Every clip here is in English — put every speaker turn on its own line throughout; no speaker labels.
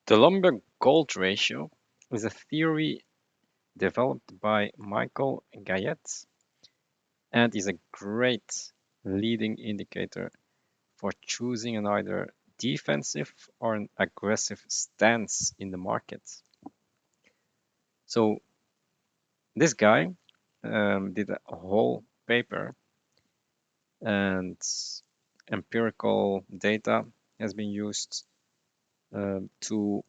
The lumber-gold ratio is a theory developed by Michael Gayet and is a great leading indicator for choosing an either defensive or an aggressive stance in the market. So this guy did a whole paper, and empirical data has been used to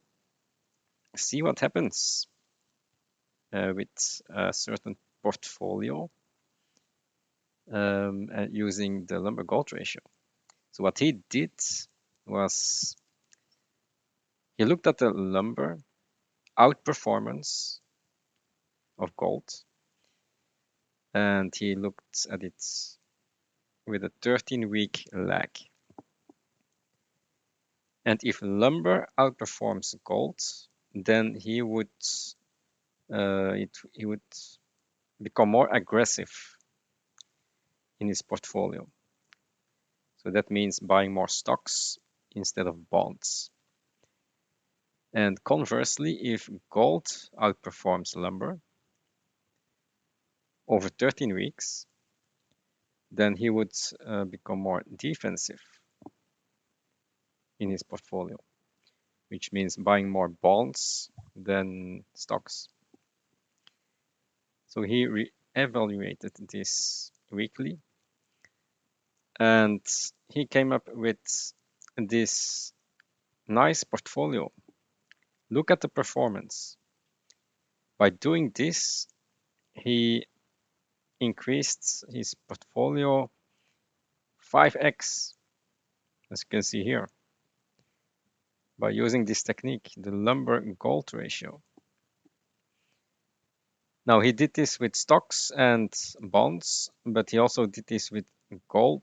see what happens with a certain portfolio using the lumber gold ratio. So what he did was he looked at the lumber outperformance of gold, and he looked at it with a 13-week lag. And if lumber outperforms gold, then he would become more aggressive in his portfolio. So that means buying more stocks instead of bonds. And conversely, if gold outperforms lumber over 13 weeks, then he would become more defensive in his portfolio, which means buying more bonds than stocks. So he re-evaluated this weekly, and he came up with this nice portfolio. Look at the performance. By doing this, he increased his portfolio 5x, as you can see here, by using this technique, the lumber gold ratio. Now he did this with stocks and bonds, but he also did this with gold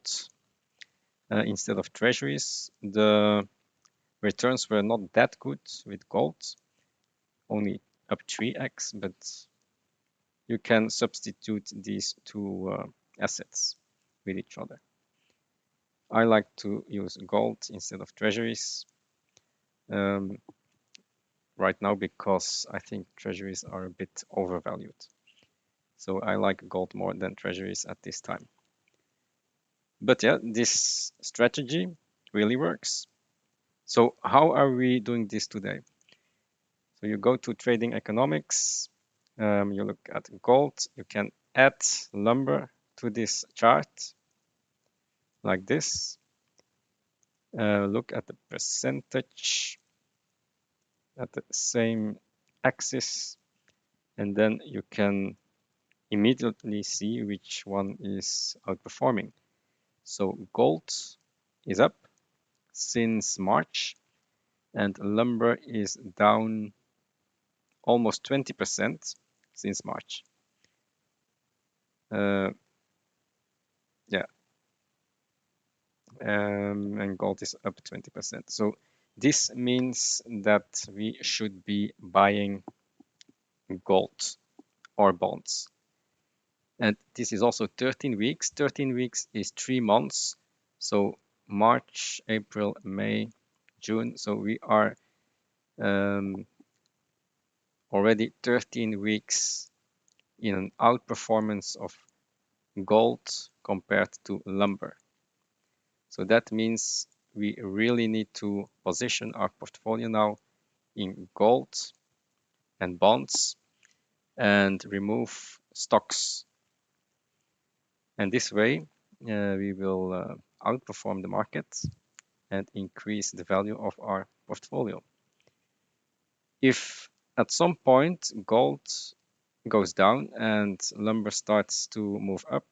instead of treasuries. The returns were not that good with gold, only up 3x, but you can substitute these two assets with each other. I like to use gold instead of treasuries right now because I think treasuries are a bit overvalued. So I like gold more than treasuries at this time. But yeah, this strategy really works. So how are we doing this today? So you go to trading economics, you look at gold, you can add lumber to this chart like this. Look at the percentage at the same axis, and then you can immediately see which one is outperforming. So gold is up since March, and lumber is down almost 20% since March. Yeah, and gold is up 20%. So this means that we should be buying gold or bonds. And this is also 13 weeks. 13 weeks is 3 months. So March, April, May, June. So we are already 13 weeks in an outperformance of gold compared to lumber. So that means we really need to position our portfolio now in gold and bonds and remove stocks. And this way, we will outperform the market and increase the value of our portfolio. If at some point gold goes down and lumber starts to move up,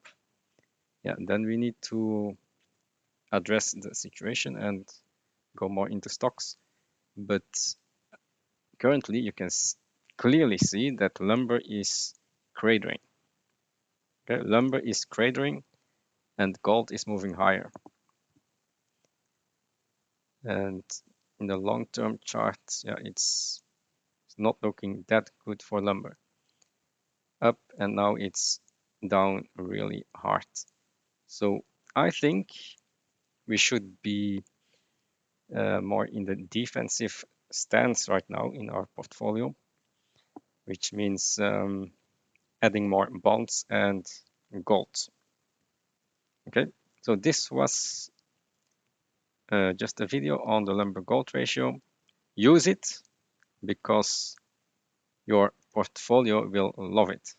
yeah, then we need to address the situation and go more into stocks. But currently, you can clearly see that lumber is cratering. Okay, lumber is cratering and gold is moving higher. And in the long-term chart, yeah, it's not looking that good for lumber. Up and now it's down really hard. So I think we should be more in the defensive stance right now in our portfolio, which means adding more bonds and gold. Okay, so this was just a video on the lumber gold ratio. Use it because your portfolio will love it.